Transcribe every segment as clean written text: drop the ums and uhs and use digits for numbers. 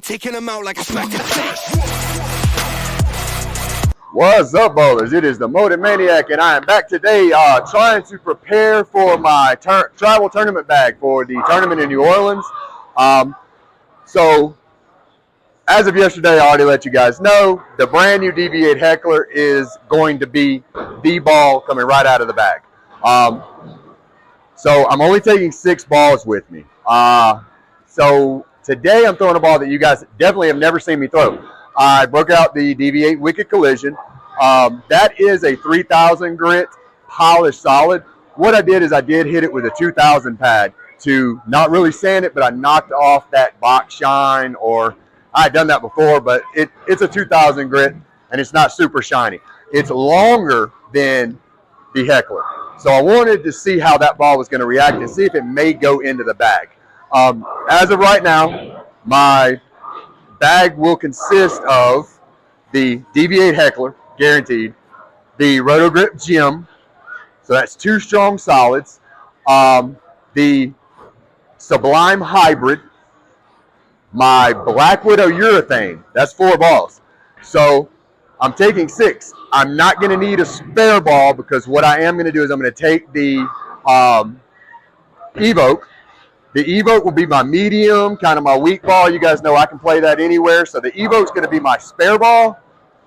taking them out like a smack in the face. What's up, bowlers? It is the Motiv Maniac, and I am back today trying to prepare for my travel tournament bag for the tournament in New Orleans. So, as of yesterday, I already let you guys know the brand new DV8 Heckler is going to be the ball coming right out of the bag. So I'm only taking 6 balls with me. So today I'm throwing a ball that you guys definitely have never seen me throw. I broke out the DV8 Wicked Collision. That is a 3000 grit polished solid. What I did is I did hit it with a 2000 pad to not really sand it, but I knocked off that box shine, or I had done that before, but it's a 2000 grit and it's not super shiny. It's longer than the Heckler. So I wanted to see how that ball was going to react and see if it may go into the bag. As of right now, my bag will consist of the DV8 Heckler, guaranteed, the Roto Grip Gem, so that's 2 strong solids, the Sublime Hybrid, my Black Widow Urethane, that's 4 balls. So I'm taking 6. I'm not going to need a spare ball because what I am going to do is I'm going to take the Evoke. The Evoke will be my medium, kind of my weak ball. You guys know I can play that anywhere. So the Evoke's going to be my spare ball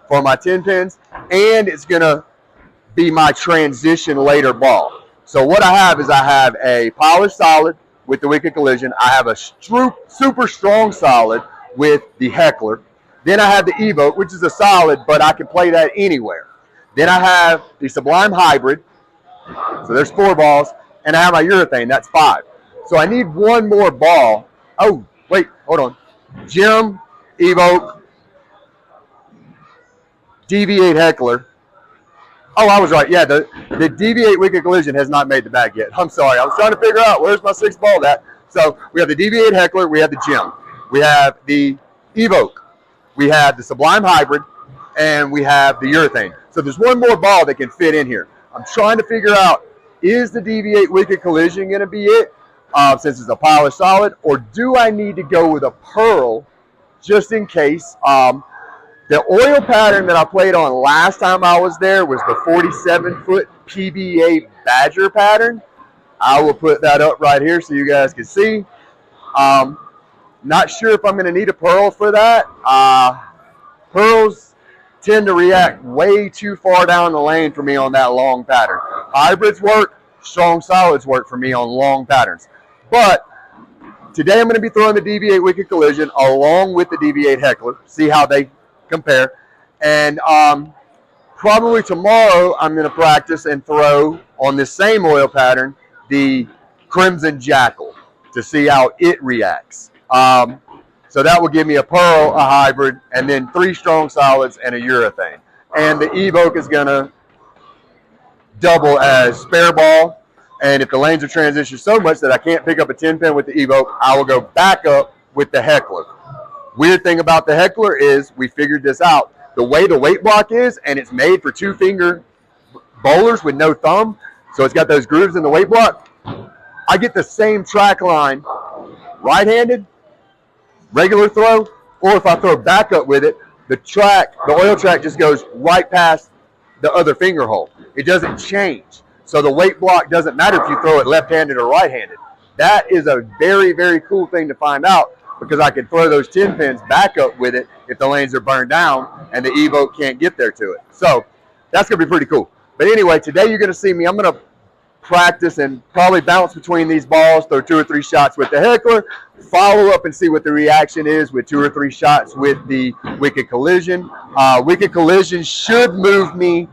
for my 10 pins, and it's going to be my transition later ball. So what I have is I have a polished solid with the Wicked Collision. I have a super strong solid with the Heckler. Then I have the Evoke, which is a solid, but I can play that anywhere. Then I have the Sublime Hybrid. So there's 4 balls. And I have my Urethane. That's 5. So I need one more ball. Oh, wait, hold on. Gem, Evoke, DV8 Heckler. Oh, I was right. Yeah, the DV8 Wicked Collision has not made the bag yet. I'm sorry. I was trying to figure out where's my 6th ball at. So we have the DV8 Heckler. We have the Gem. We have the Evoke. We have the Sublime Hybrid, and we have the Urethane. So there's one more ball that can fit in here. I'm trying to figure out, is the DV8 Wicked Collision going to be it, since it's a polished solid, or do I need to go with a pearl just in case? The oil pattern that I played on last time I was there was the 47-foot PBA Badger pattern. I will put that up right here so you guys can see. Not sure if I'm going to need a pearl for that. Pearls tend to react way too far down the lane for me on that long pattern. Hybrids work, strong solids work for me on long patterns. But today I'm going to be throwing the DV8 Wicked Collision along with the DV8 Heckler, see how they compare. And probably tomorrow I'm going to practice and throw on this same oil pattern the Crimson Jackal to see how it reacts. So that will give me a pearl, a hybrid, and then 3 strong solids and a urethane. And the Evoke is going to double as spare ball. And if the lanes are transitioned so much that I can't pick up a 10 pin with the Evoke, I will go back up with the Heckler. Weird thing about the Heckler is we figured this out. The way the weight block is, and it's made for 2-finger bowlers with no thumb, so it's got those grooves in the weight block. I get the same track line right-handed, regular throw, or if I throw back up with it, the oil track just goes right past the other finger hole. It doesn't change. So the weight block doesn't matter if you throw it left-handed or right-handed. That is a very, very cool thing to find out, because I can throw those 10 pins back up with it if the lanes are burned down and the Evoke can't get there to it. So that's going to be pretty cool. But anyway, today you're going to see me. I'm going to practice and probably bounce between these balls, throw 2 or 3 shots with the Heckler, follow up and see what the reaction is with 2 or 3 shots with the Wicked Collision. Wicked Collision should move me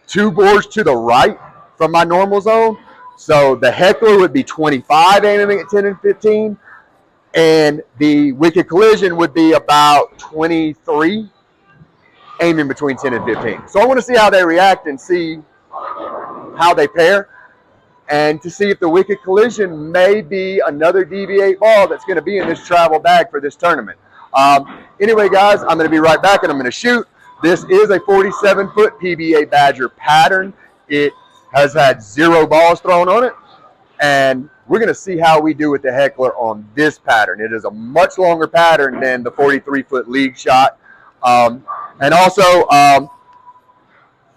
2 boards to the right from my normal zone. So the Heckler would be 25 aiming at 10 and 15, and the Wicked Collision would be about 23 aiming between 10 and 15. So I want to see how they react and see how they pair, and to see if the Wicked Collision may be another DV8 ball that's going to be in this travel bag for this tournament. Anyway, guys, I'm going to be right back and I'm going to shoot. This is a 47-foot PBA Badger pattern. It has had 0 balls thrown on it, and we're going to see how we do with the Heckler on this pattern. It is a much longer pattern than the 43-foot league shot. And also,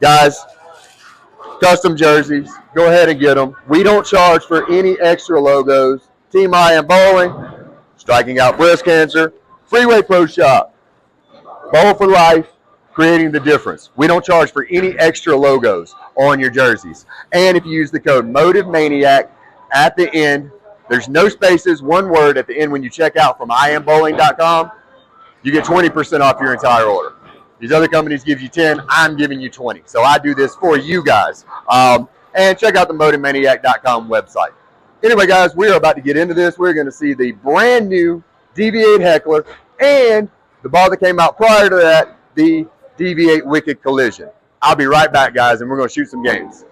guys, custom jerseys, go ahead and get them. We don't charge for any extra logos. Team I Am Bowling, Striking Out Breast Cancer, Freeway Pro Shop, Bowl for Life, Creating the Difference. We don't charge for any extra logos on your jerseys. And if you use the code MOTIVMANIAC at the end, there's no spaces, one word at the end when you check out from IamBowling.com, you get 20% off your entire order. These other companies give you 10, I'm giving you 20. So I do this for you guys. And check out the MotivManiac.com website. Anyway, guys, we are about to get into this. We're going to see the brand new DV8 Heckler and the ball that came out prior to that, the DV8 Wicked Collision. I'll be right back, guys, and we're going to shoot some games.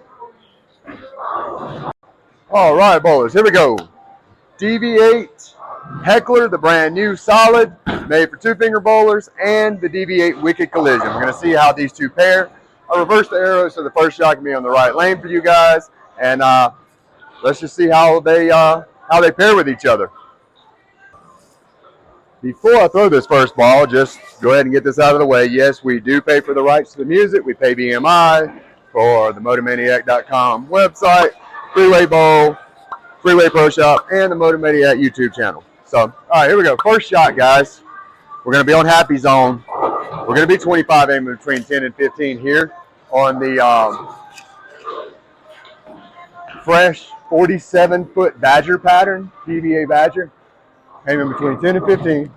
All right, bowlers, here we go. DV8 Heckler, the brand new solid, made for two-finger bowlers, and the DV8 Wicked Collision. We're going to see how these two pair. I'll reverse the arrows so the first shot can be on the right lane for you guys, and let's just see how they pair with each other. Before I throw this first ball, just go ahead and get this out of the way. Yes, we do pay for the rights to the music. We pay BMI for the MotivManiac.com website, Freeway Bowl, Freeway Pro Shop, and the Motiv Maniac YouTube channel. So, all right, here we go. First shot, guys. We're going to be on Happy Zone. We're going to be 25 aiming between 10 and 15 here on the fresh 47-foot Badger pattern, PBA Badger. Aiming between 10 and 15.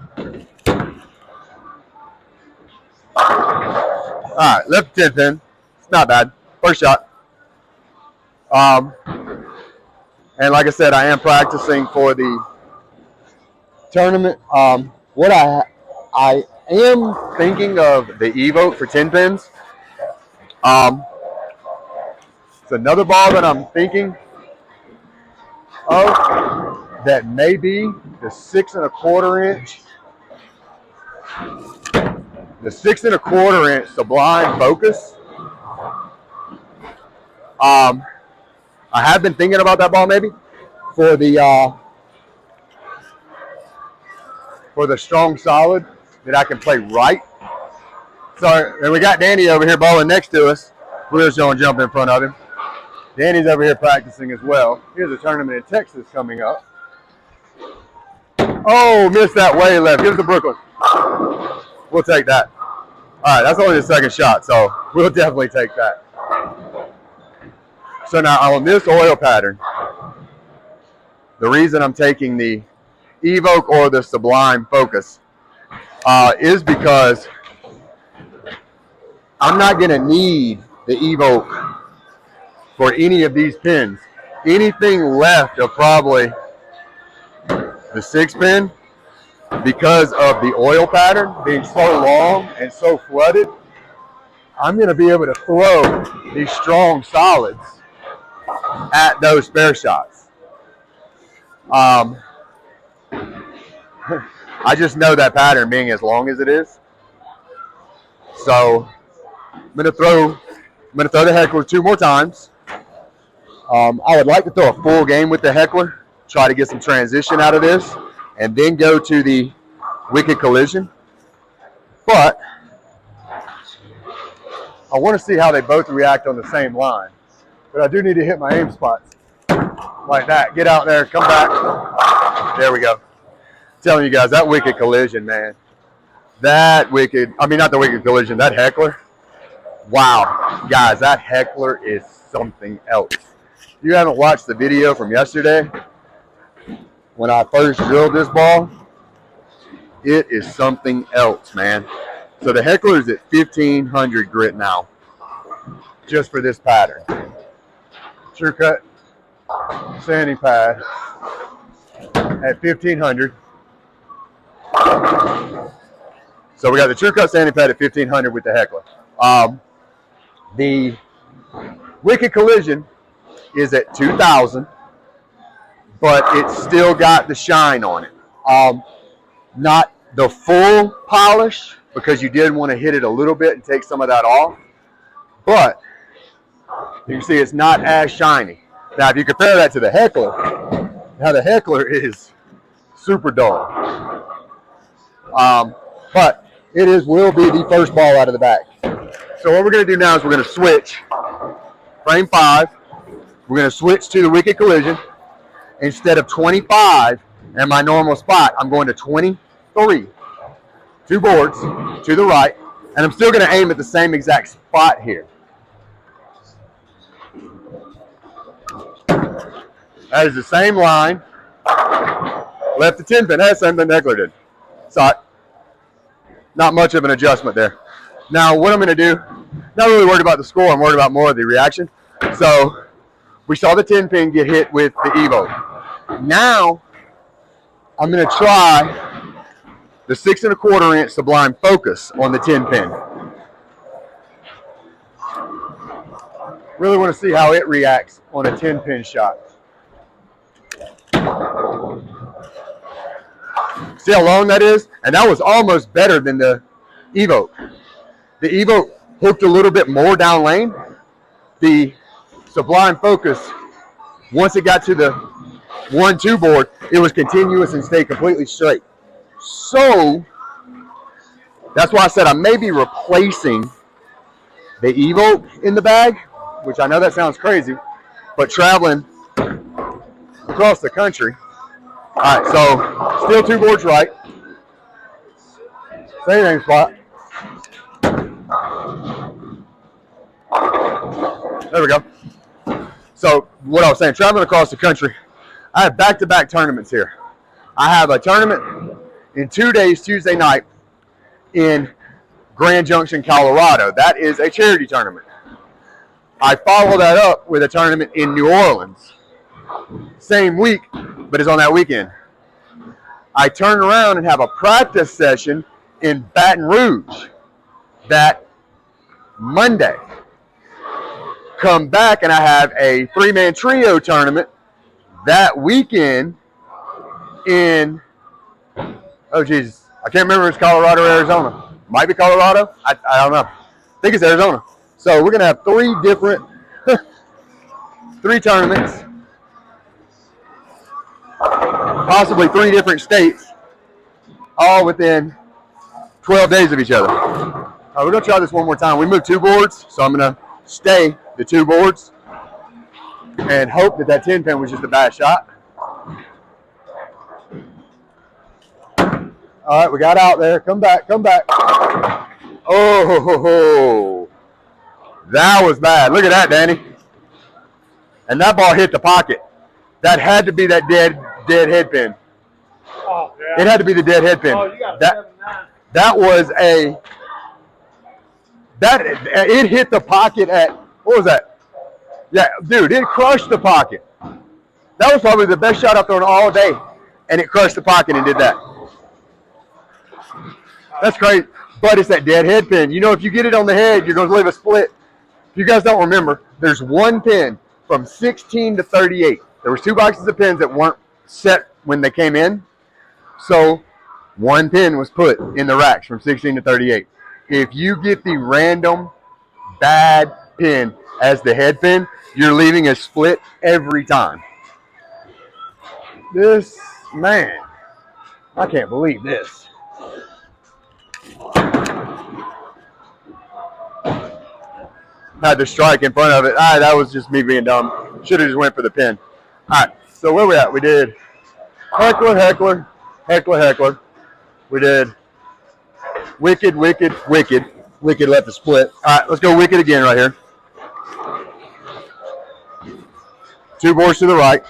All right, left 10 pin. It's not bad. First shot. And like I said, I am practicing for the tournament. What I am thinking of the Evoke for 10 pins. It's another ball that I'm thinking of that may be the 6 1/4 inch. The 6 1/4 inch Sublime Focus. I have been thinking about that ball maybe for the strong solid that I can play right. So, and we got Danny over here bowling next to us. We're just going to jump in front of him. Danny's over here practicing as well. Here's a tournament in Texas coming up. Oh, missed that way left. Give us the Brooklyn. We'll take that. All right, that's only the second shot, so we'll definitely take that. So now on this oil pattern, the reason I'm taking the Evoke or the Sublime Focus is because I'm not going to need the Evoke for any of these pins. Anything left of probably the 6 pin, because of the oil pattern being so long and so flooded, I'm going to be able to throw these strong solids at those spare shots. I just know that pattern being as long as it is. So I'm going to throw the Heckler 2 more times. I would like to throw a full game with the Heckler, try to get some transition out of this, and then go to the Wicked Collision. But I want to see how they both react on the same line. But I do need to hit my aim spots like that. Get out there, come back. There we go. I'm telling you guys, that Wicked Collision, man. Not the Wicked Collision, that Heckler. Wow, guys, that Heckler is something else. If you haven't watched the video from yesterday, when I first drilled this ball, it is something else, man. So the Heckler is at 1500 grit now, just for this pattern. True cut sanding pad at 1500. So we got the True Cut sanding pad at 1500 with the Heckler. The Wicked Collision is at 2000, but it's still got the shine on it. Not the full polish, because you did want to hit it a little bit and take some of that off, but you can see it's not as shiny. Now, if you compare that to the Heckler, Now the Heckler is super dull. But it will be the first ball out of the bag. So what we're going to do now is we're going to switch frame 5. We're going to switch to the Wicked Collision. Instead of 25 and my normal spot, I'm going to 23. 2 boards to the right, and I'm still going to aim at the same exact spot here. That is the same line. Left the 10 pin. That's the same thing Heckler did. So not much of an adjustment there. Now what I'm going to do, not really worried about the score, I'm worried about more of the reaction. So we saw the 10 pin get hit with the Evoke. Now I'm going to try the 6 1/4 inch Sublime Focus on the 10 pin. Really want to see how it reacts on a 10 pin shot. See how long that is? And that was almost better than the Evoke. The Evoke hooked a little bit more down lane. The Sublime Focus, once it got to the 1-2 board, it was continuous and stayed completely straight. So that's why I said I may be replacing the Evoke in the bag, which I know that sounds crazy, but traveling across the country. All right, so still 2 boards right. Same aim spot. There we go. So what I was saying, traveling across the country, I have back-to-back tournaments here. I have a tournament in 2 days, Tuesday night, in Grand Junction, Colorado. That is a charity tournament. I follow that up with a tournament in New Orleans. Same week, but it's on that weekend. I turn around and have a practice session in Baton Rouge that Monday. Come back and I have a 3-man trio tournament that weekend in, oh Jesus, I can't remember if it's Colorado or Arizona. Might be Colorado. I don't know. I think it's Arizona. So we're going to have 3 different, 3 tournaments, possibly 3 different states, all within 12 days of each other. We're going to try this one more time. We moved 2 boards, so I'm going to stay the 2 boards and hope that that 10 pin was just a bad shot. All right, we got out there. Come back, come back. Oh, that was bad. Look at that, Danny. And that ball hit the pocket. That had to be that dead head pin. Oh, yeah. It had to be the dead head pin. Oh, you got that was a, it hit the pocket at, what was that? Yeah, dude, it crushed the pocket. That was probably the best shot I've thrown all day, and it crushed the pocket and did that. That's great, but it's that dead head pin. You know, if you get it on the head, you're going to leave a split. If you guys don't remember, there's 1 pin from 16 to 38. There was 2 boxes of pins that weren't set when they came in, so 1 pin was put in the racks from 16 to 38. If you get the random bad pin as the head pin, you're leaving a split every time. This, man, I can't believe this. Had the strike in front of it. That was just me being dumb. Should have just went for the pin. All right, so where we at? We did Heckler, Heckler, Heckler, Heckler. We did Wicked, Wicked, Wicked. Wicked left the split. All right, let's go Wicked again right here. 2 boards to the right.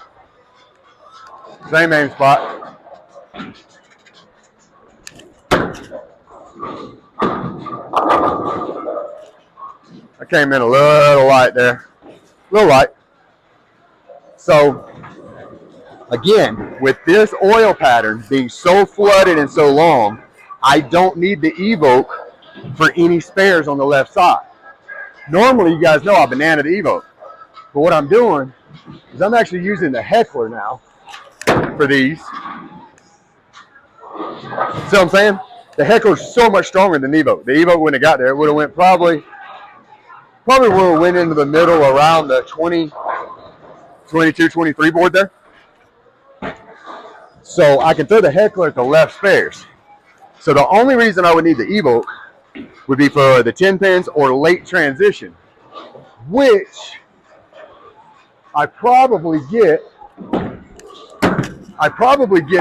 Same aim spot. I came in a little light there. A little light. So, again, with this oil pattern being so flooded and so long, I don't need the Evoke for any spares on the left side. Normally, you guys know I banana the Evoke. But what I'm doing is I'm actually using the Heckler now for these. See what I'm saying? The Heckler's so much stronger than the Evoke. The Evoke wouldn't have got there. It would have went probably would have went into the middle around the 20, 22, 23 board there. So I can throw the Heckler at the left spares. So the only reason I would need the Evoke would be for the 10 pins or late transition, which I probably get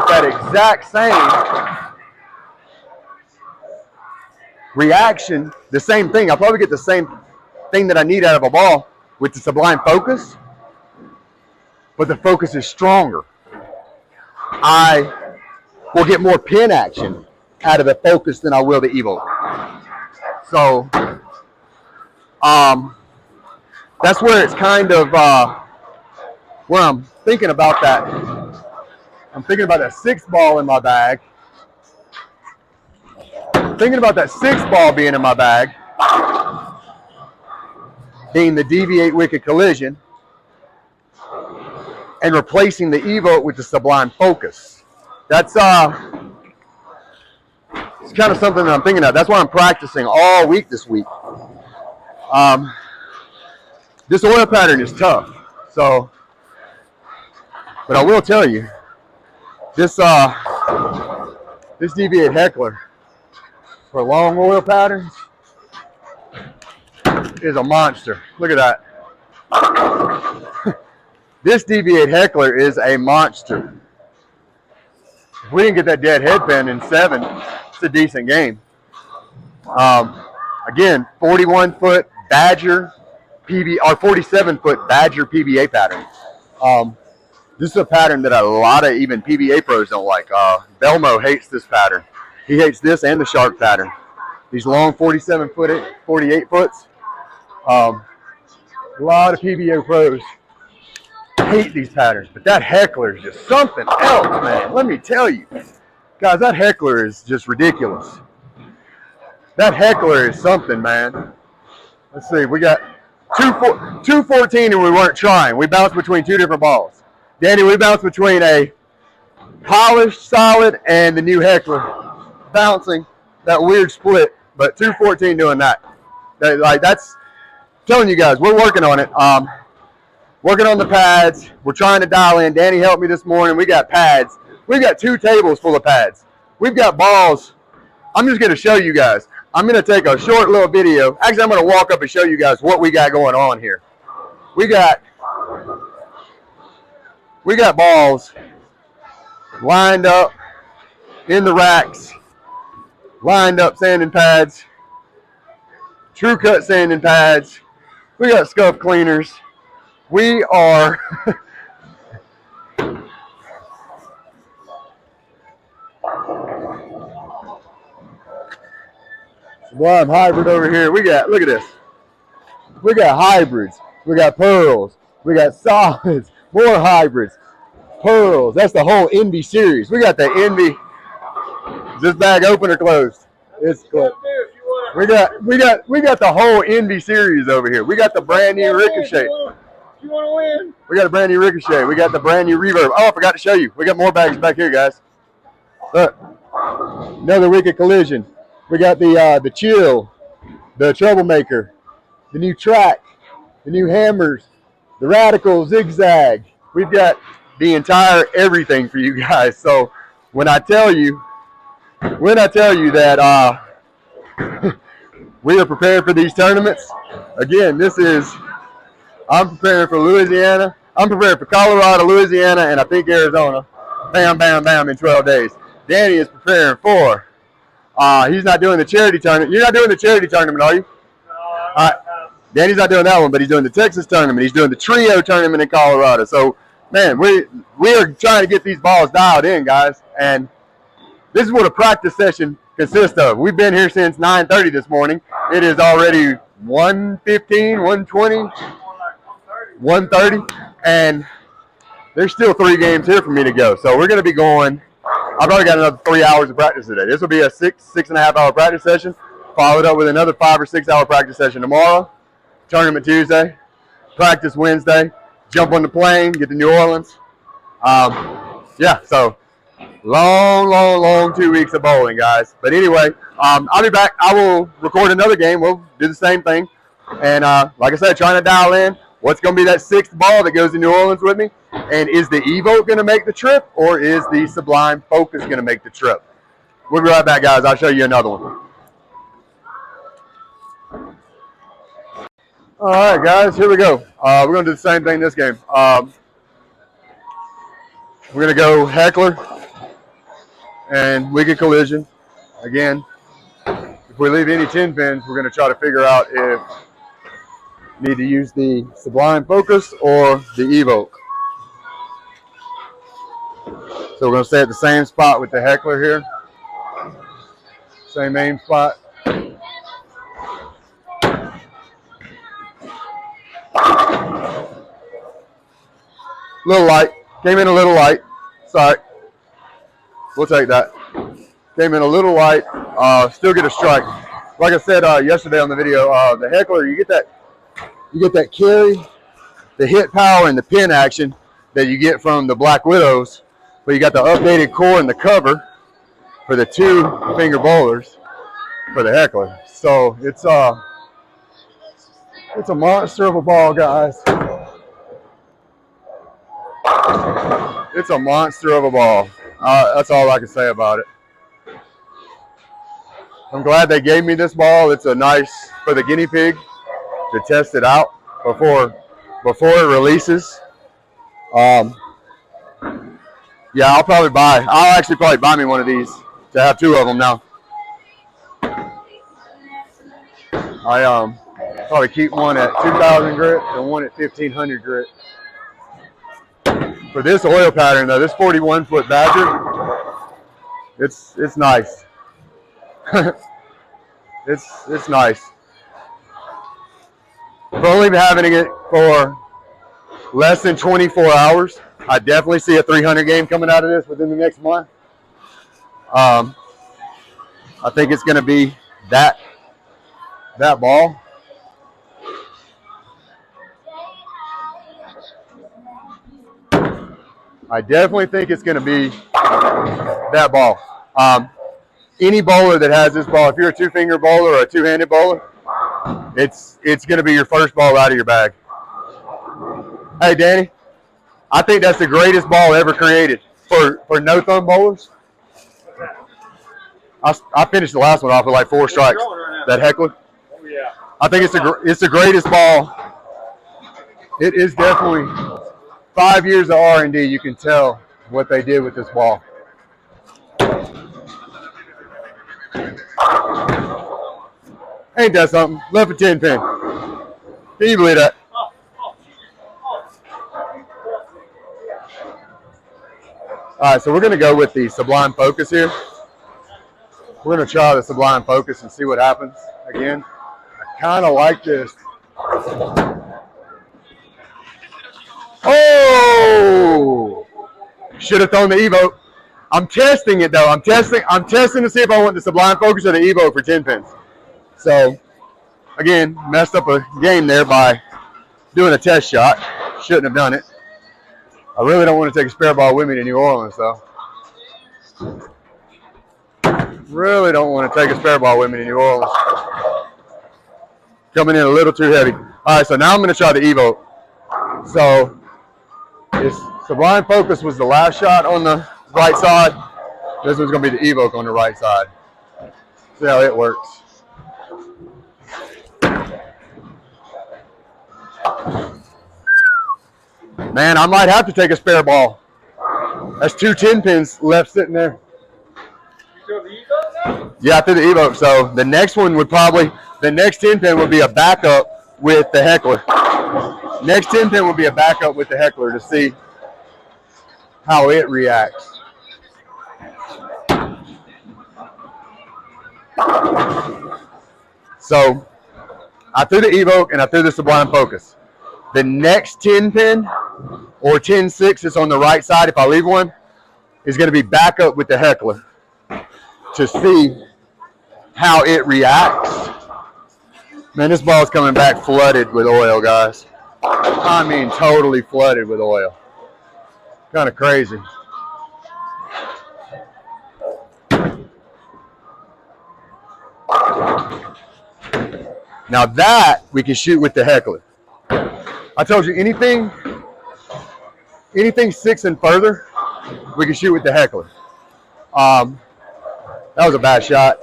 that exact same reaction, the same thing. I'll probably get the same thing that I need out of a ball with the Sublime Focus, but the Focus is stronger. I will get more pin action out of the Focus than I will the Evoke. So that's where it's kind of where I'm thinking about that. I'm thinking about that 6 ball in my bag. Thinking about that 6 ball being in my bag, being the DV8 Wicked Collision, and replacing the Evoke with the Sublime Focus. That's it's kind of something that I'm thinking of. That's why I'm practicing all week this week. This oil pattern is tough, so, but I will tell you, this DV8 Heckler for long oil patterns is a monster. Look at that. This DV8 Heckler is a monster. If we didn't get that dead headband in 7, it's a decent game. Again, 41-foot Badger PBA, or 47-foot Badger PBA pattern. This is a pattern that a lot of even PBA pros don't like. Belmo hates this pattern. He hates this and the shark pattern. These long 47-foot, 48-foots. A lot of PBA pros hate these patterns, but that Heckler is just something else, man. Let me tell you. Guys, that Heckler is just ridiculous. That Heckler is something, man. Let's see, we got 214 and we weren't trying. We bounced between 2 different balls. Danny, we bounced between a polished solid and the new Heckler. Bouncing that weird split, but 214 doing that. That's telling you guys, we're working on it. Working on the pads. We're trying to dial in. Danny helped me this morning. We got pads. We've got 2 tables full of pads. We've got balls. I'm just going to show you guys. I'm going to take a short little video. Actually, I'm going to walk up and show you guys what we got going on here. We got balls lined up in the racks, lined up sanding pads, true cut sanding pads. We got scuff cleaners. We are Sublime Hybrid over here. We got, look at this. We got hybrids. We got pearls. We got solids. More hybrids. Pearls. That's the whole Envy series. We got the Envy. Is this bag open or closed? It's closed. We got the whole Envy series over here. We got the brand new Ricochet. You want to win? We got a brand new Ricochet. We got the brand new Reverb. Oh, I forgot to show you. We got more bags back here, guys. Look, another Wicked Collision. We got the Chill, the Troublemaker, the new Track, the new Hammers, the Radical Zigzag. We've got the entire everything for you guys. So when I tell you that we are prepared for these tournaments, again, I'm preparing for Louisiana. I'm preparing for Colorado, Louisiana, and I think Arizona. Bam, bam, bam in 12 days. Danny is preparing for, he's not doing the charity tournament. You're not doing the charity tournament, are you? No. Danny's not doing that one, but he's doing the Texas tournament. He's doing the trio tournament in Colorado. So, man, we are trying to get these balls dialed in, guys. And this is what a practice session consists of. We've been here since 9:30 this morning. It is already 1:15, 1:20. 1:30, and there's still 3 games here for me to go. So we're going to be going, I've already got another 3 hours of practice today. This will be a 6.5 hour practice session, followed up with another 5 or 6 hour practice session tomorrow, tournament Tuesday, practice Wednesday, jump on the plane, get to New Orleans. Yeah, so long 2 weeks of bowling, guys. But anyway, I'll be back. I will record another game. We'll do the same thing. And like I said, trying to dial in. What's going to be that 6th ball that goes to New Orleans with me? And is the Evoke going to make the trip, or is the Sublime Focus going to make the trip? We'll be right back, guys. I'll show you another one. All right, guys, here we go. We're going to do the same thing this game. We're going to go Heckler and Wicked Collision. Again, if we leave any 10 pins, we're going to try to figure out if we need to use the Sublime Focus or the Evoke. So we're going to stay at the same spot with the Heckler here. Same aim spot. Little light. Came in a little light. Sorry. We'll take that. Came in a little light. Still get a strike. Like I said yesterday on the video, the Heckler, you get that carry, the hit power, and the pin action that you get from the Black Widows, but you got the updated core and the cover for the 2-finger bowlers for the Heckler. So it's a monster of a ball, guys. It's a monster of a ball. That's all I can say about it. I'm glad they gave me this ball. It's a nice for the guinea pig to test it out before it releases. Yeah, I'll actually probably buy me one of these to have 2 of them now. I probably keep one at 2,000 grit and one at 1,500 grit. For this oil pattern though, this 41-foot Badger, it's nice. it's nice. For only having it for less than 24 hours, I definitely see a 300 game coming out of this within the next month. I think it's going to be that ball. I definitely think it's going to be that ball. Any bowler that has this ball, if you're a 2-finger bowler or a 2-handed bowler, it's going to be your first ball out of your bag. Hey, Danny, I think that's the greatest ball ever created for no-thumb bowlers. I finished the last one off with like 4 strikes. That Heckler. Oh, yeah. I think it's the greatest ball. It is definitely 5 years of R&D. You can tell what they did with this ball. Ain't that something? Left a 10 pin. Can you believe that? All right, so we're going to go with the Sublime Focus here. We're going to try the Sublime Focus and see what happens. Again, I kind of like this. Oh! Should have thrown the Evoke. I'm testing it though. I'm testing to see if I want the Sublime Focus or the Evoke for 10 pins. So, again, messed up a game there by doing a test shot. Shouldn't have done it. I really don't want to take a spare ball with me to New Orleans, though. Really don't want to take a spare ball with me to New Orleans. Coming in a little too heavy. All right, so now I'm going to try the Evoke. So, this Sublime Focus was the last shot on the right side. This one's going to be the Evoke on the right side. See how it works. Man, I might have to take a spare ball. That's 2 10 pins left sitting there. You throw the Evoke now? Yeah, I threw the Evoke. So the next one would probably, the next 10 pin would be a backup with the Heckler. Next 10 pin would be a backup with the Heckler to see how it reacts. So I threw the Evoke and I threw the Sublime Focus. The next 10 pin or 10-6 that's on the right side, if I leave one, is going to be back up with the Heckler to see how it reacts. Man, this ball's coming back flooded with oil, guys. I mean, totally flooded with oil. Kind of crazy. Now that we can shoot with the Heckler. I told you anything 6 and further, we can shoot with the Heckler. That was a bad shot.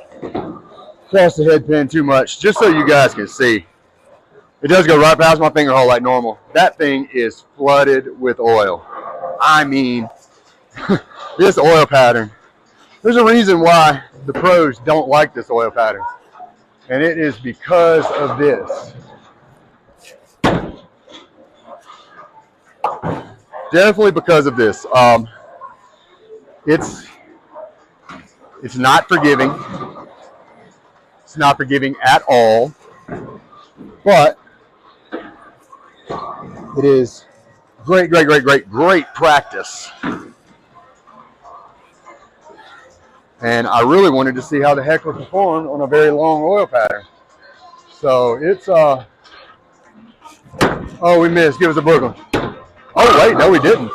Crossed the head pin too much, just so you guys can see. It does go right past my finger hole like normal. That thing is flooded with oil. I mean, this oil pattern. There's a reason why the pros don't like this oil pattern, and it is because of this. Definitely because of this. It's not forgiving. It's not forgiving at all, but it is great practice. And I really wanted to see how the Heckler performed on a very long oil pattern. So it's oh, we missed. Give us a Brooklyn. Oh wait, no we didn't.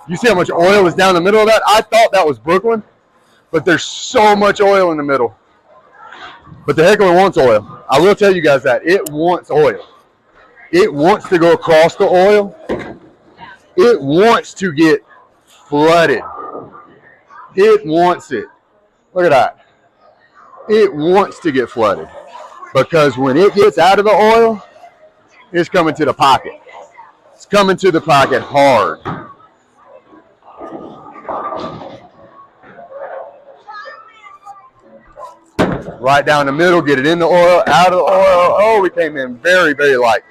You see how much oil is down the middle of that? I thought that was Brooklyn, but there's so much oil in the middle. But the Heckler wants oil. I will tell you guys that. It wants oil. It wants to go across the oil. It wants to get flooded. It wants it. Look at that. It wants to get flooded. Because when it gets out of the oil, it's coming to the pocket. It's coming to the pocket hard. Right down the middle, get it in the oil, out of the oil. Oh, we came in very light.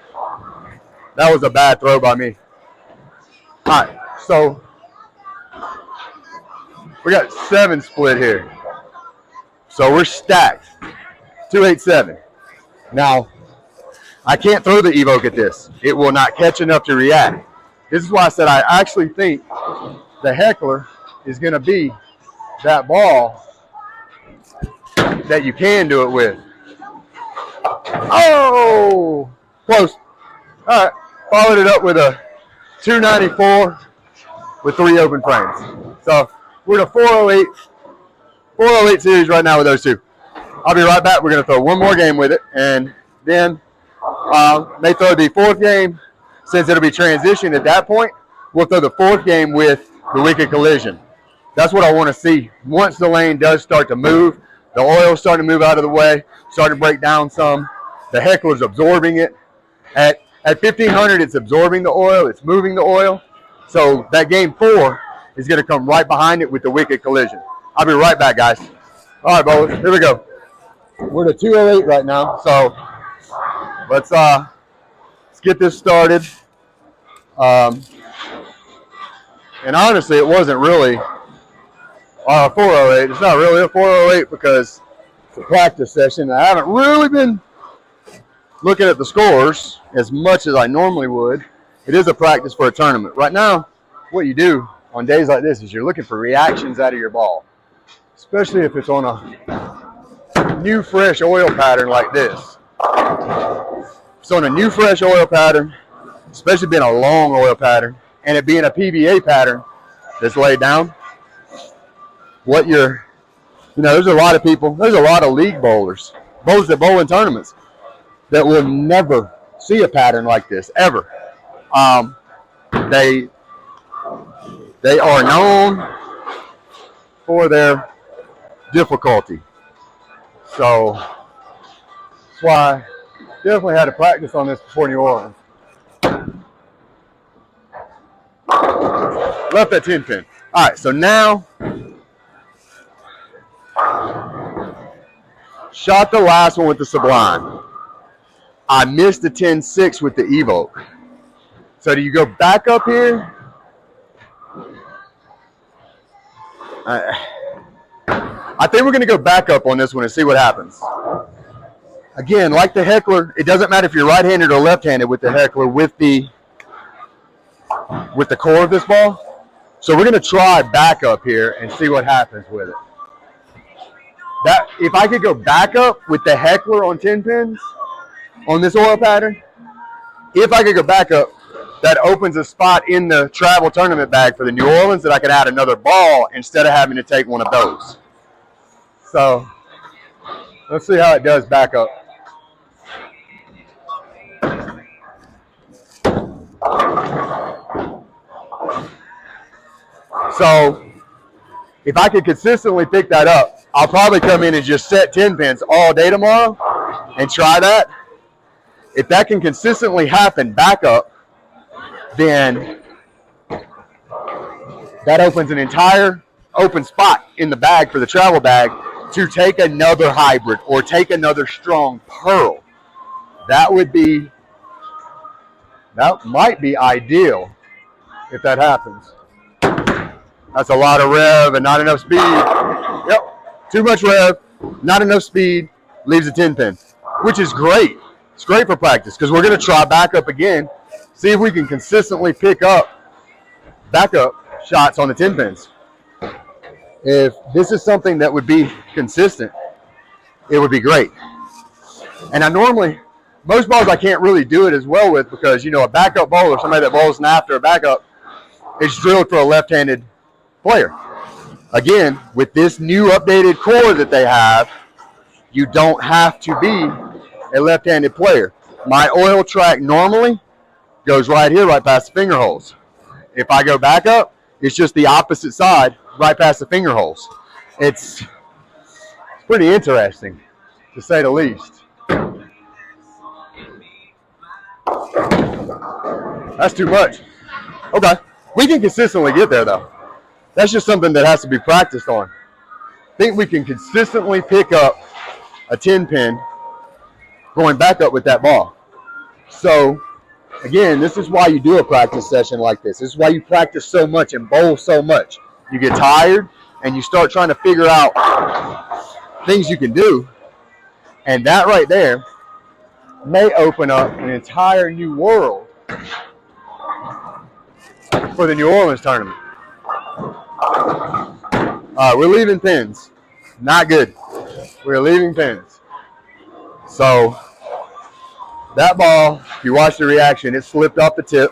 That was a bad throw by me. All right, so we got 7 split here. So we're stacked. 287. Now, I can't throw the Evoke at this. It will not catch enough to react. This is why I said I actually think the Heckler is going to be that ball that you can do it with. Oh, close. All right, followed it up with a 294 with 3 open frames. So we're in a 408 series right now with those 2. I'll be right back. We're going to throw one more game with it, and then may throw the 4th game. Since it'll be transitioned at that point, we'll throw the 4th game with the Wicked Collision. That's what I want to see. Once the lane does start to move, the oil's starting to move out of the way, starting to break down some. The Heckler's absorbing it. At 1500, it's absorbing the oil. It's moving the oil. So that game 4 is going to come right behind it with the Wicked Collision. I'll be right back, guys. All right, bowlers, here we go. We're at a 208 right now, so let's get this started. And honestly, it wasn't really a 408. It's not really a 408 because it's a practice session. I haven't really been looking at the scores as much as I normally would. It is a practice for a tournament. Right now, what you do on days like this is you're looking for reactions out of your ball, especially if it's on a new, fresh oil pattern like this. So on a new, fresh oil pattern, especially being a long oil pattern, and it being a PBA pattern that's laid down, there's a lot of people, there's a lot of league bowlers that bowl in tournaments that will never see a pattern like this, ever. They are known for their difficulty. So that's why I definitely had to practice on this before New Orleans. Left that 10 pin. All right, so now shot the last one with the Sublime. I missed the 10-6 with the Evoke. So do you go back up here? I think we're going to go back up on this one and see what happens. Again, like the Heckler, it doesn't matter if you're right-handed or left-handed with the Heckler with the core of this ball. So we're going to try back up here and see what happens with it. If I could go back up with the Heckler on 10 pins on this oil pattern, if I could go back up, that opens a spot in the travel tournament bag for the New Orleans that I could add another ball instead of having to take one of those. So let's see how it does back up. So if I could consistently pick that up, I'll probably come in and just set 10 pins all day tomorrow and try that. If that can consistently happen back up, then that opens an entire open spot in the bag for the travel bag to take another hybrid or take another strong pearl. That might be ideal if that happens. That's a lot of rev and not enough speed. Yep, too much rev, not enough speed, leaves a 10 pin, which is great. It's great for practice because we're going to try back up again, see if we can consistently pick up backup shots on the 10 pins. If this is something that would be consistent, it would be great. And I normally, most balls I can't really do it as well with because, you know, a backup bowler, somebody that bowls an after a backup, is drilled for a left-handed player. Again, with this new updated core that they have, you don't have to be a left-handed player. My oil track normally goes right here, right past the finger holes. If I go back up, it's just the opposite side, right past the finger holes. It's pretty interesting, to say the least. That's too much. Okay. We can consistently get there, though. That's just something that has to be practiced on. I think we can consistently pick up a 10 pin going back up with that ball. So, again, this is why you do a practice session like this. This is why you practice so much and bowl so much. You get tired and you start trying to figure out things you can do. And that right there may open up an entire new world for the New Orleans tournament. We're leaving pins. Not good. We're leaving pins. So that ball, if you watch the reaction, it slipped off the tip.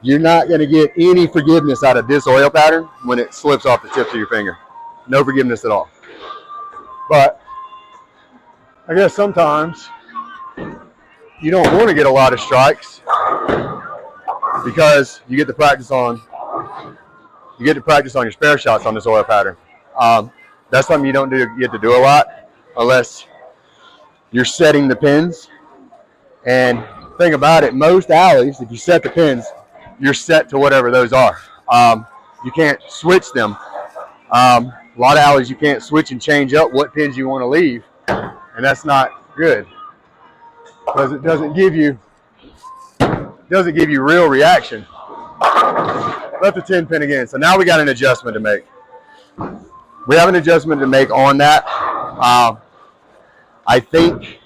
You're not going to get any forgiveness out of this oil pattern when it slips off the tips of your finger. No forgiveness at all. But I guess sometimes you don't want to get a lot of strikes because you get to practice on your spare shots on this oil pattern. That's something you don't get to do a lot unless you're setting the pins. And think about it, most alleys, if you set the pins, you're set to whatever those are. You can't switch them. A lot of alleys you can't switch and change up what pins you want to leave, and that's not good because it doesn't give you real reaction. Left the 10 pin again. So now we got an adjustment to make. We have an adjustment to make on that. I think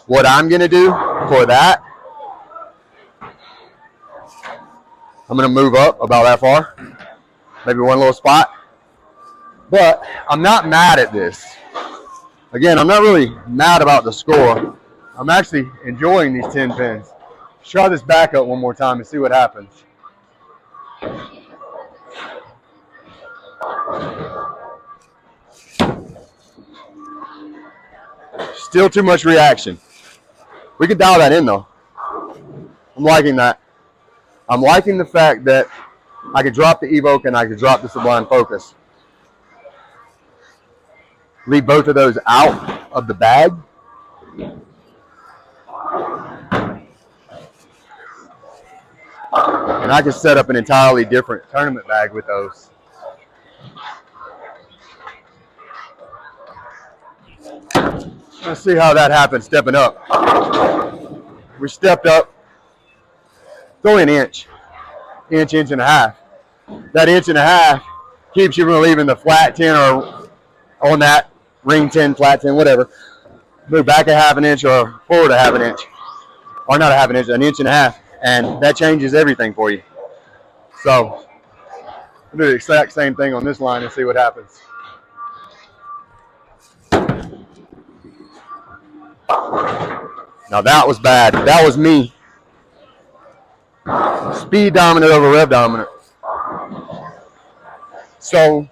what I'm going to do for that, I'm going to move up about that far, maybe one little spot. But I'm not mad at this. Again, I'm not really mad about the score. I'm actually enjoying these 10 pins. Let's try this back up one more time and see what happens. Still too much reaction. We can dial that in though. I'm liking that. I'm liking the fact that I could drop the Evoke and I could drop the Sublime Focus. Leave both of those out of the bag. And I can set up an entirely different tournament bag with those. Let's see how that happens stepping up. We stepped up. It's only an inch and a half. That inch and a half keeps you from leaving the flat 10 or on that ring 10, flat 10, whatever. Move back a half an inch or forward a half an inch. Or not a half an inch, an inch and a half. And that changes everything for you. So we'll do the exact same thing on this line and see what happens. Now that was bad. That was me. Speed dominant over rev dominant. So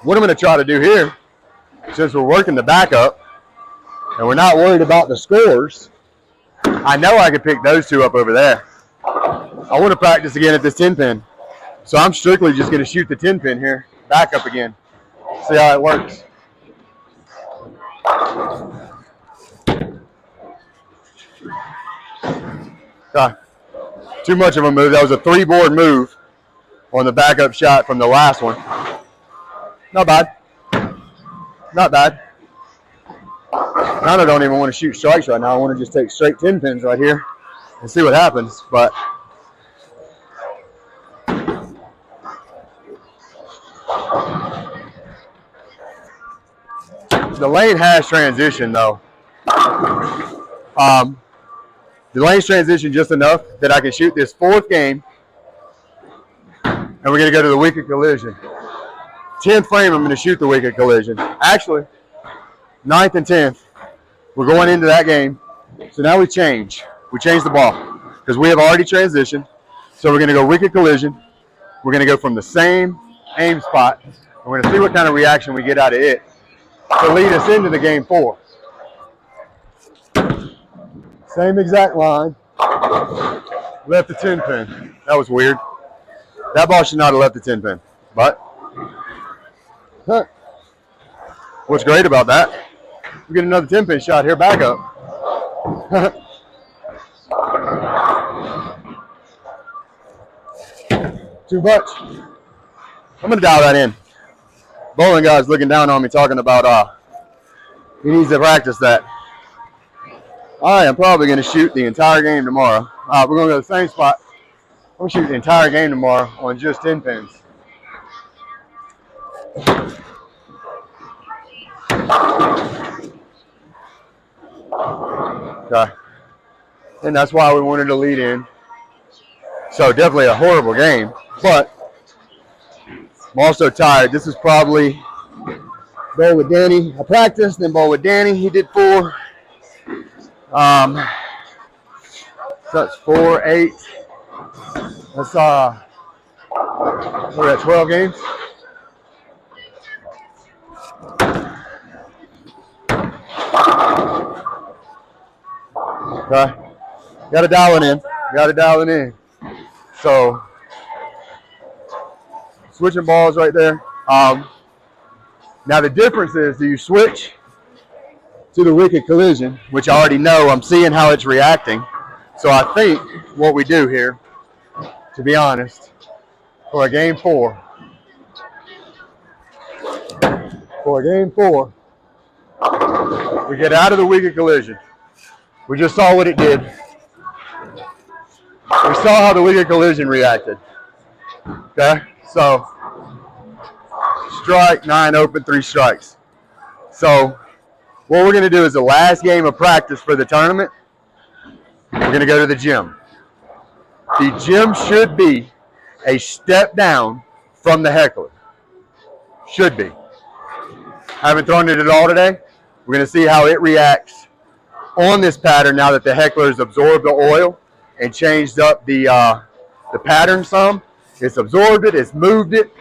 what I'm going to try to do here, since we're working the backup and we're not worried about the scores, I know I could pick those two up over there. I want to practice again at this 10 pin. So I'm strictly just going to shoot the 10 pin here, back up again, see how it works. Too much of a move. That was a 3-board move on the backup shot from the last one. Not bad. Not bad. Kind of don't even want to shoot strikes right now. I want to just take straight 10 pins right here and see what happens. But the lane has transition though. The lane's transition just enough that I can shoot this 4th game, and we're going to go to the Wicked Collision. 10th frame, I'm going to shoot the Wicked Collision. Actually, 9th and 10th, we're going into that game. So now we change. We change the ball because we have already transitioned. So we're going to go Wicked Collision. We're going to go from the same aim spot. We're going to see what kind of reaction we get out of it to lead us into the game 4. Same exact line. Left the 10 pin. That was weird. That ball should not have left the 10 pin. But what's great about that, we get another 10 pin shot here, back up. Too much. I'm going to dial that in. Bowling guy's looking down on me talking about he needs to practice that. I am probably going to shoot the entire game tomorrow. We're going to go to the same spot. I'm going to shoot the entire game tomorrow on just 10 pins. Okay. And that's why we wanted to lead in. So definitely a horrible game, but I'm also tired. This is probably bowl with Danny. I practiced, then bowl with Danny. He did 4. So that's 4, 8. That's we're at 12 games. Okay. Got to dial it in. Got to dial it in. So switching balls right there. Now the difference is, do you switch to the Wicked Collision, which I already know, I'm seeing how it's reacting. So I think what we do here, to be honest, for a game 4, we get out of the Wicked Collision. We just saw what it did. We saw how the Wicked Collision reacted. Okay, so strike, 9 open, 3 strikes. So what we're going to do is the last game of practice for the tournament, we're going to go to the gym. The gym should be a step down from the Heckler. Should be. Haven't thrown it at all today. We're going to see how it reacts on this pattern now that the Heckler has absorbed the oil and changed up the pattern some. It's absorbed it, it's moved it.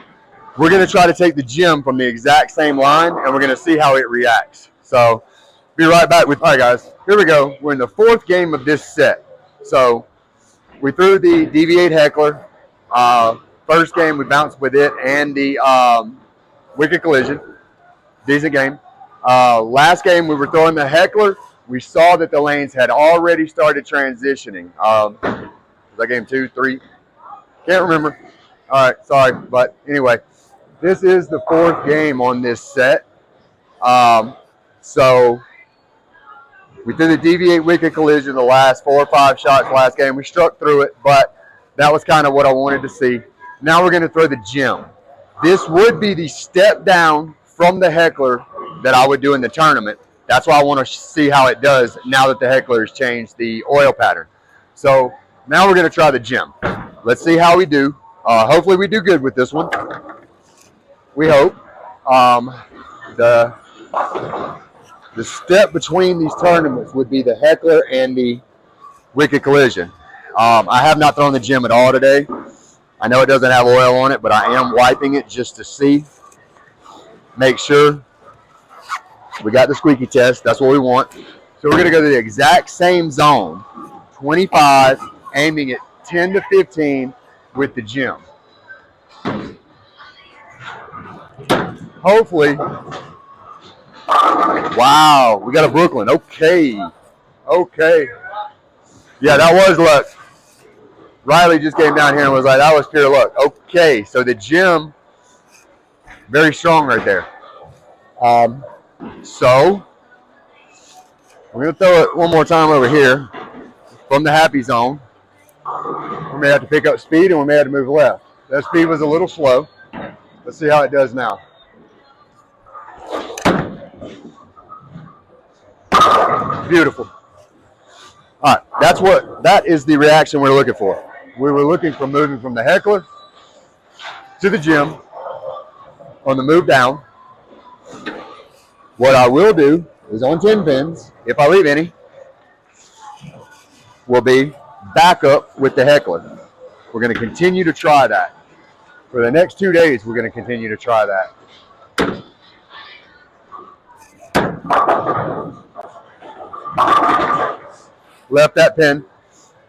We're going to try to take the gym from the exact same line, and we're going to see how it reacts. So, be right back with, all right guys, here we go. We're in the 4th game of this set. So, we threw the DV8 Heckler. First game, we bounced with it and the Wicked Collision. Decent game. Last game, we were throwing the Heckler. We saw that the lanes had already started transitioning. Was that game 2, 3? Can't remember. All right, sorry. But anyway, this is the 4th game on this set. So we did the DV8 Wicked Collision the last 4 or 5 shots last game. We struck through it, but that was kind of what I wanted to see. Now we're going to throw the gem. This would be the step down from the Heckler that I would do in the tournament. That's why I want to see how it does now that the Heckler has changed the oil pattern. So now we're going to try the gem. Let's see how we do. Hopefully we do good with this one. We hope. The step between these tournaments would be the Heckler and the Wicked Collision. I have not thrown the gem at all today. I know it doesn't have oil on it, but I am wiping it just to see. Make sure we got the squeaky test. That's what we want. So we're going to go to the exact same zone, 25, aiming at 10 to 15 with the gem. hopefully, wow, we got a Brooklyn. Okay. Okay. Yeah, that was luck. Riley just came down here and was like, that was pure luck. Okay, so the gem, very strong right there. So, we're going to throw it one more time over here from the happy zone. We may have to pick up speed and we may have to move left. That speed was a little slow. Let's see how it does now. Beautiful. All right, that is the reaction we're looking for. We were looking for moving from the Heckler to the gem on the move down. What I will do is on 10 pins, if I leave any, will be back up with the Heckler. We're going to continue to try that. For the next 2 days, we're going to continue to try that. Left that pin.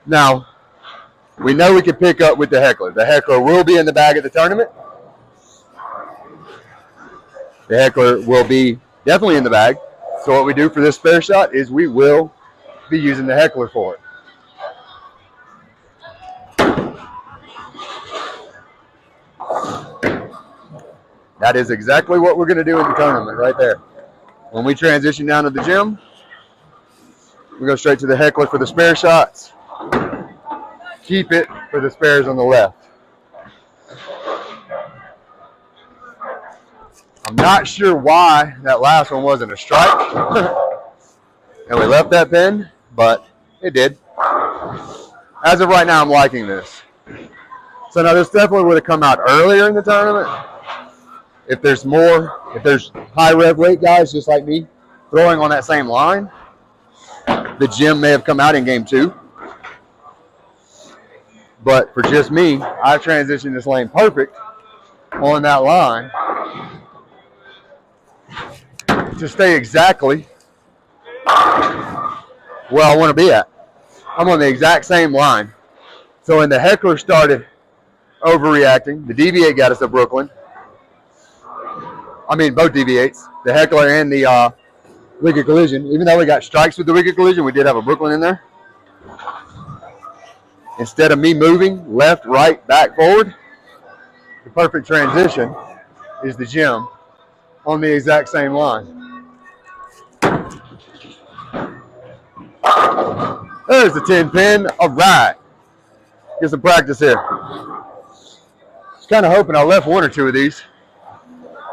Now, we know we can pick up with the Heckler. The Heckler will be in the bag at the tournament. The Heckler will be definitely in the bag. So what we do for this spare shot is we will be using the Heckler for it. That is exactly what we're going to do in the tournament right there. When we transition down to the gym, we go straight to the Heckler for the spare shots. Keep it for the spares on the left. I'm not sure why that last one wasn't a strike. And we left that pin, but it did. As of right now, I'm liking this. So now this definitely would have come out earlier in the tournament. If there's high rev weight guys just like me throwing on that same line, the gem may have come out in game 2. But for just me, I've transitioned this lane perfect on that line to stay exactly where I want to be at. I'm on the exact same line. So when the Heckler started overreacting, the DV8 got us to Brooklyn. I mean, both DV8s, the Heckler and the Wicked Collision. Even though we got strikes with the Wicked Collision, we did have a Brooklyn in there. Instead of me moving left, right, back, forward, the perfect transition is the gem on the exact same line. There's the 10 pin. All right. Get some practice here. Just kind of hoping I left one or two of these.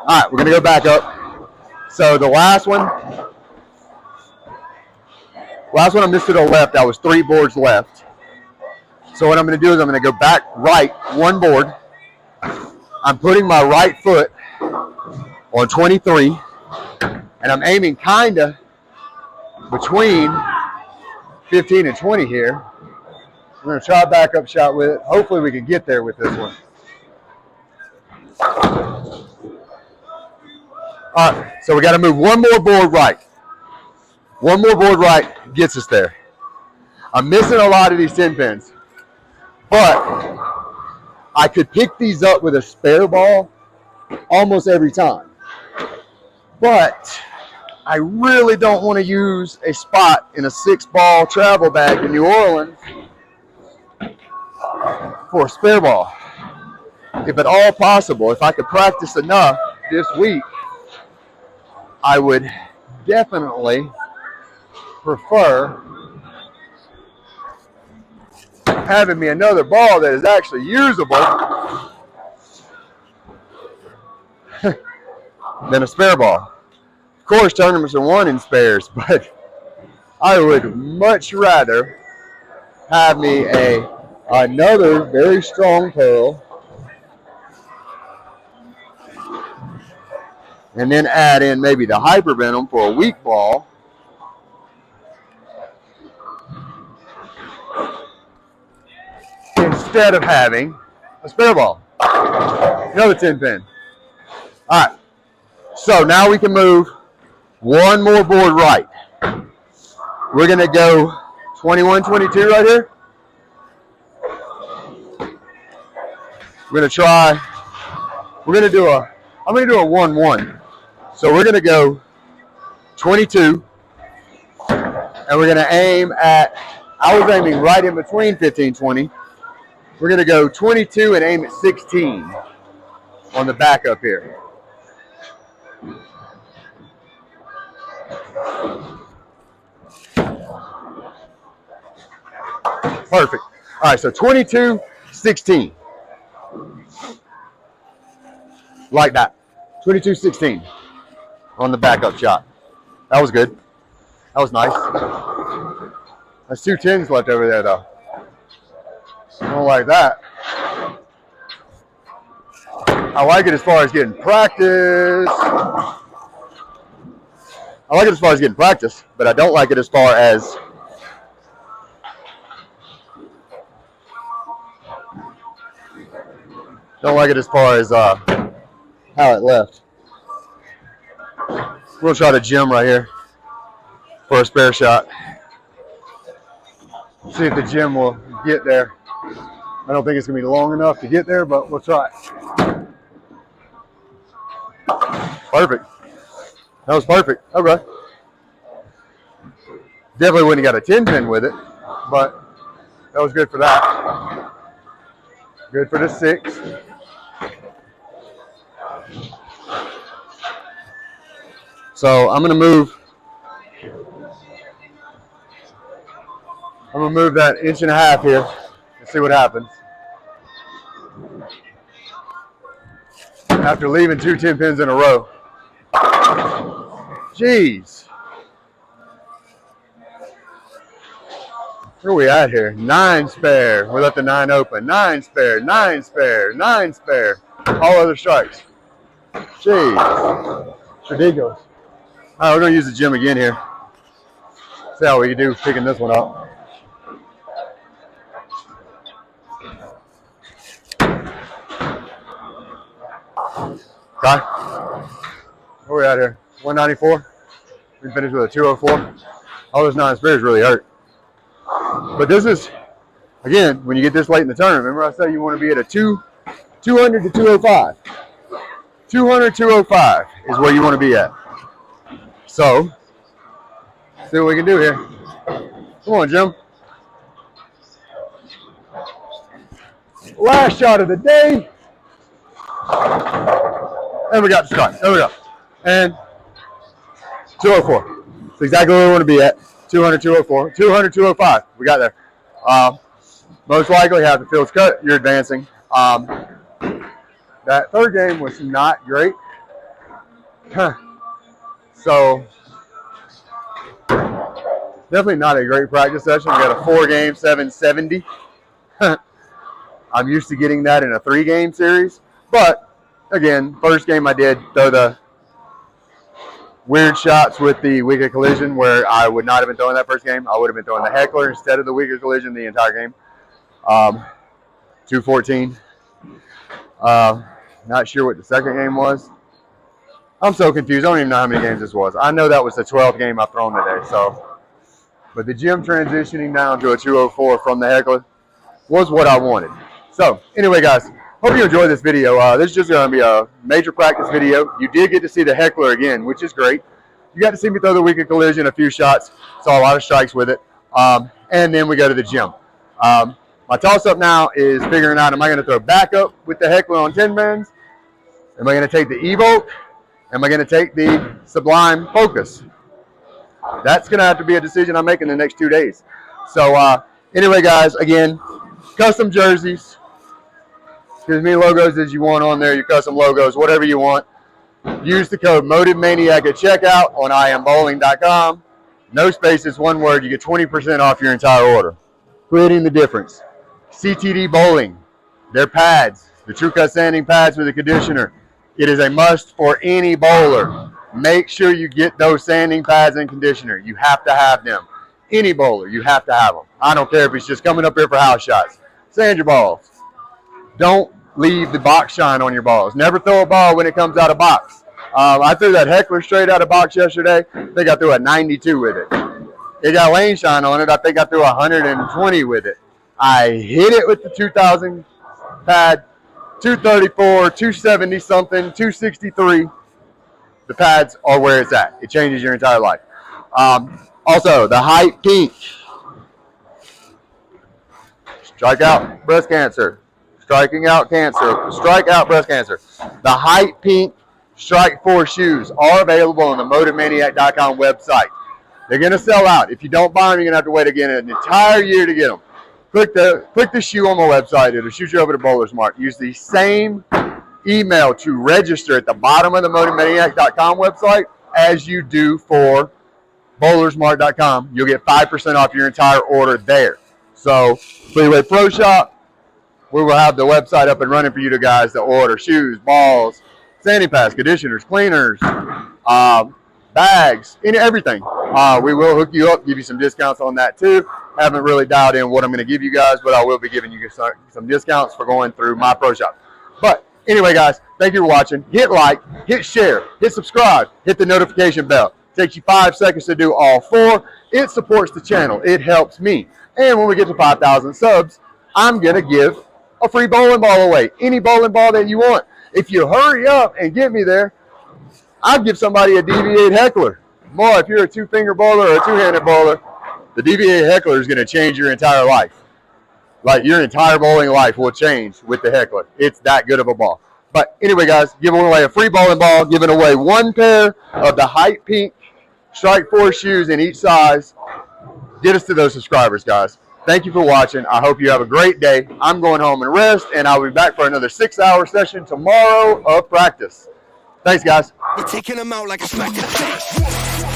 All right, we're going to go back up. So the last one I missed to the left. That was 3 boards left. So what I'm going to do is I'm going to go back right 1 board. I'm putting my right foot on 23, and I'm aiming kind of between 15 and 20 here. I'm going to try a backup shot with it. Hopefully we can get there with this one. All right, so we got to move 1 more board right. 1 more board right gets us there. I'm missing a lot of these 10 pins, but I could pick these up with a spare ball almost every time. But I really don't want to use a spot in a 6-ball travel bag in New Orleans for a spare ball. If at all possible, if I could practice enough this week, I would definitely prefer having me another ball that is actually usable than a spare ball. Of course, tournaments are won in spares, but I would much rather have me another very strong pearl and then add in maybe the Hyper Venom for a weak ball. Instead of having a spare ball. Another 10 pin. All right. So now we can move 1 more board right. We're going to go 21, 22 right here. We're going to do a I'm going to do a 1-1. So we're going to go 22, and we're going to aim at, I was aiming right in between 15, 20. We're going to go 22 and aim at 16 on the back up here. Perfect. All right, so 22, 16. Like that. 22, 16 on the backup shot. That was good. That was nice. There's 2 10s left over there, though. I don't like that. I like it as far as getting practice. But I don't like it as far as how it left. We'll try the gem right here for a spare shot. See if the gem will get there. I don't think it's going to be long enough to get there, but we'll try. Perfect. That was perfect. Okay. Definitely wouldn't have got a 10 pin with it, but that was good for that. Good for the 6. So I'm going to move that 1.5 inches here and see what happens. After leaving 2 10 pins in a row. Jeez. Where are we at here? 9 spare. We left the 9 open. 9 spare, 9 spare, 9 spare. All other strikes. Jeez. It's ridiculous. All right, we're going to use the gem again here. See how we can do picking this one up. Okay. Where are we at here? 194. We finished with a 204. All those 9 spares really hurt. But this is, again, when you get this late in the tournament, remember I said you want to be at a 200 to 205. 200, 205 is where you want to be at. So, see what we can do here. Come on, Jim. Last shot of the day. And we got the strike. There we go. And 204. That's exactly where we want to be at. 200, 204. 200, 205. We got there. Most likely have the field's cut. You're advancing. That third game was not great. So, definitely not a great practice session. We got a 4-game, 770. I'm used to getting that in a 3-game series. But, again, first game I did throw the weird shots with the Wicked Collision where I would not have been throwing that first game. I would have been throwing the Heckler instead of the Wicked Collision the entire game. 214. Not sure what the second game was. I'm so confused. I don't even know how many games this was. I know that was the 12th game I've thrown today. So, but the gem transitioning down to a 204 from the Heckler was what I wanted. So, anyway, guys, hope you enjoyed this video. This is just going to be a major practice video. You did get to see the Heckler again, which is great. You got to see me throw the Wicked Collision a few shots. Saw a lot of strikes with it. And then we go to the gem. My toss-up now is figuring out, am I going to throw backup with the Heckler on 10 bands? Am I going to take the Evoke? Am I going to take the Sublime Focus? That's going to have to be a decision I make in the next 2 days. So anyway, guys, again, custom jerseys. Give as many logos as you want on there, your custom logos, whatever you want. Use the code MOTIVMANIAC at checkout on iambowling.com. No spaces, one word. You get 20% off your entire order. Splitting the difference. CTD Bowling, their pads, the True Cut sanding pads with a conditioner. It is a must for any bowler. Make sure you get those sanding pads and conditioner. You have to have them. Any bowler, you have to have them. I don't care if it's just coming up here for house shots. Sand your balls. Don't leave the box shine on your balls. Never throw a ball when it comes out of box. I threw that Heckler straight out of box yesterday. I think I threw a 92 with it. It got lane shine on it. I think I threw 120 with it. I hit it with the 2000 pad 234, 270 something, 263. The pads are where it's at. It changes your entire life. Also, the Hype Pink. Strike out breast cancer. Striking out cancer. Strike out breast cancer. The Hype Pink Strike Force shoes are available on the MotivManiac.com website. They're going to sell out. If you don't buy them, you're going to have to wait again an entire year to get them. Click the shoe on the website. It'll shoot you over to Bowler Smart. Use the same email to register at the bottom of the MotivManiac.com website as you do for BowlerSmart.com. You'll get 5% off your entire order there. So, Freeway Pro Shop, we will have the website up and running for you to guys to order shoes, balls, sanding pads, conditioners, cleaners, bags, everything. We will hook you up, give you some discounts on that too. Haven't really dialed in what I'm going to give you guys, but I will be giving you some discounts for going through my pro shop. But anyway, guys, thank you for watching. Hit like, hit share, hit subscribe, hit the notification bell. It takes you 5 seconds to do all 4. It supports the channel. It helps me. And when we get to 5,000 subs, I'm going to give a free bowling ball away. Any bowling ball that you want. If you hurry up and get me there, I'll give somebody a DV8 Heckler. Boy, if you're a 2-finger bowler or a 2-handed bowler, the DV8 Heckler is going to change your entire life. Like, your entire bowling life will change with the Heckler. It's that good of a ball. But anyway, guys, giving away a free bowling ball, giving away 1 pair of the Hype Pink Strike Force shoes in each size. Get us to those subscribers, guys. Thank you for watching. I hope you have a great day. I'm going home and rest, and I'll be back for another 6-hour session tomorrow of practice. Thanks, guys. We're taking them out like a smack.